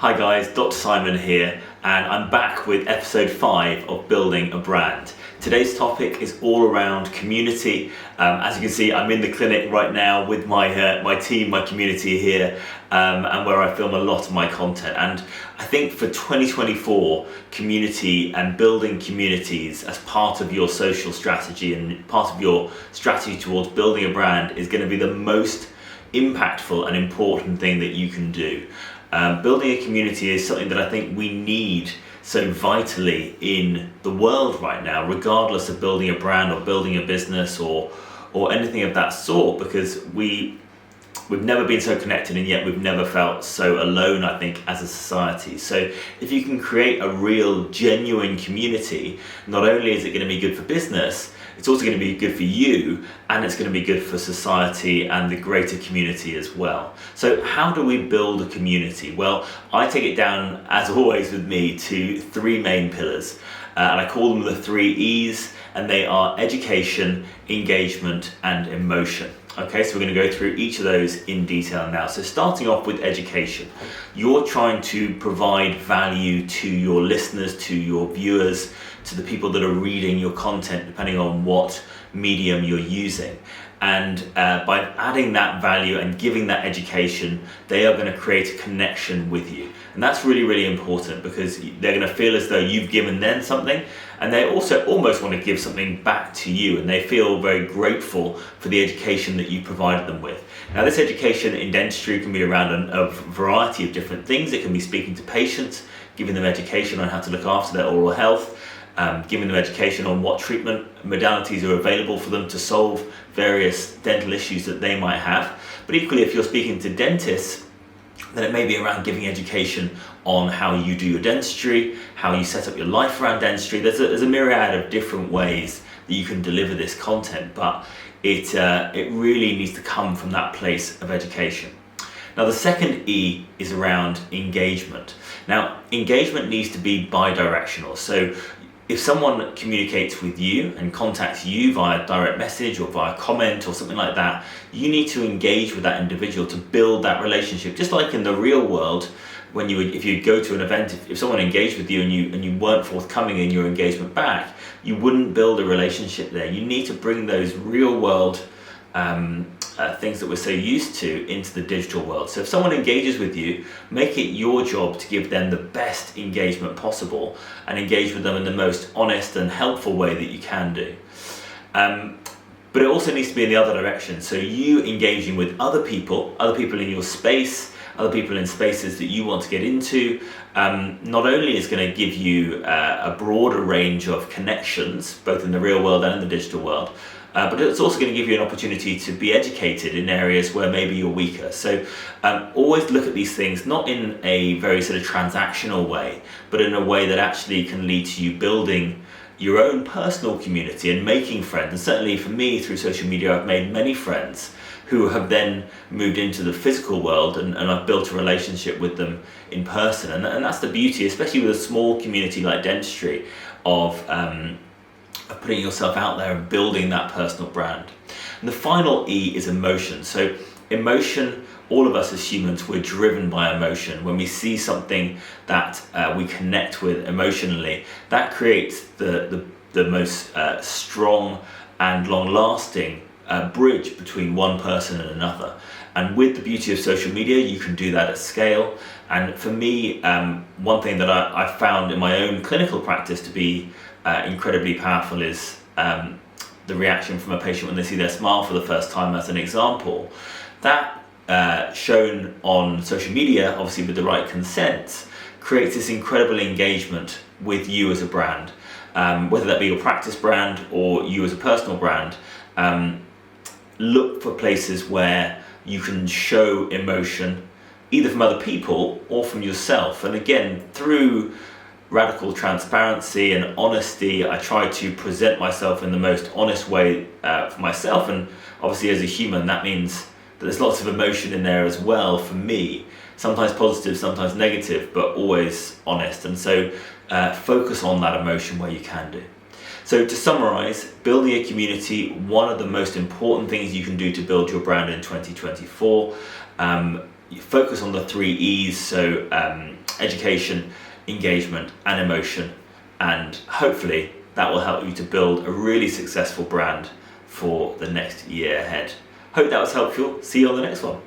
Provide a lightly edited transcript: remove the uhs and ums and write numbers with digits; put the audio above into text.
Hi guys, Dr. Simon here, and I'm back with episode 5 of Building a Brand. Today's topic is all around community. As you can see, I'm in the clinic right now with my team, my community here, and where I film a lot of my content. And I think for 2024, community and building communities as part of your social strategy and part of your strategy towards building a brand is going to be the most impactful and important thing that you can do. Building a community is something that I think we need so vitally in the world right now, regardless of building a brand or building a business or anything of that sort, because we've never been so connected, and yet we've never felt so alone, I think, as a society. So if you can create a real, genuine community, not only is it going to be good for business, it's also going to be good for you, and it's going to be good for society and the greater community as well. So how do we build a community? Well, I take it down, as always with me, to 3 main pillars, and I call them the 3 E's, and they are education, engagement, and emotion. Okay, so we're going to go through each of those in detail now. So starting off with education, you're trying to provide value to your listeners, to your viewers, to the people that are reading your content, depending on what medium you're using. And by adding that value and giving that education, they are going to create a connection with you. And that's really, really important, because they're going to feel as though you've given them something, and they also almost want to give something back to you, and they feel very grateful for the education that you provided them with. Now, this education in dentistry can be around a variety of different things. It can be speaking to patients, giving them education on how to look after their oral health, giving them education on what treatment modalities are available for them to solve various dental issues that they might have. But equally, if you're speaking to dentists, then it may be around giving education on how you do your dentistry, how you set up your life around dentistry. There's a myriad of different ways that you can deliver this content, but it really needs to come from that place of education. Now, the second E is around engagement. Now, engagement needs to be bi-directional. So if someone communicates with you and contacts you via direct message or via comment or something like that, you need to engage with that individual to build that relationship. Just like in the real world, if you go to an event, if someone engaged with you and you weren't forthcoming in your engagement back, you wouldn't build a relationship there. You need to bring those real world things that we're so used to into the digital world. So if someone engages with you, make it your job to give them the best engagement possible and engage with them in the most honest and helpful way that you can do. But it also needs to be in the other direction. So you engaging with other people in your space, other people in spaces that you want to get into, not only is going to give you a broader range of connections, both in the real world and in the digital world, but it's also going to give you an opportunity to be educated in areas where maybe you're weaker. So always look at these things not in a very sort of transactional way, but in a way that actually can lead to you building your own personal community and making friends. And certainly for me, through social media, I've made many friends who have then moved into the physical world, and I've built a relationship with them in person. And that's the beauty, especially with a small community like dentistry, of putting yourself out there and building that personal brand. And the final E is emotion. So emotion, all of us as humans, we're driven by emotion. When we see something that we connect with emotionally, that creates the most strong and long-lasting bridge between one person and another. And with the beauty of social media, you can do that at scale. And for me, one thing that I found in my own clinical practice to be incredibly powerful is the reaction from a patient when they see their smile for the first time, as an example. That shown on social media, obviously with the right consent, creates this incredible engagement with you as a brand, whether that be your practice brand or you as a personal brand. Look for places where you can show emotion, either from other people or from yourself. And again, through radical transparency and honesty, I try to present myself in the most honest way for myself. And obviously as a human, that means that there's lots of emotion in there as well for me, sometimes positive, sometimes negative, but always honest. And so focus on that emotion where you can do. So to summarize, building a community, one of the most important things you can do to build your brand in 2024. You focus on the 3 E's, so education, engagement and emotion, and hopefully that will help you to build a really successful brand for the next year ahead. Hope that was helpful. See you on the next one.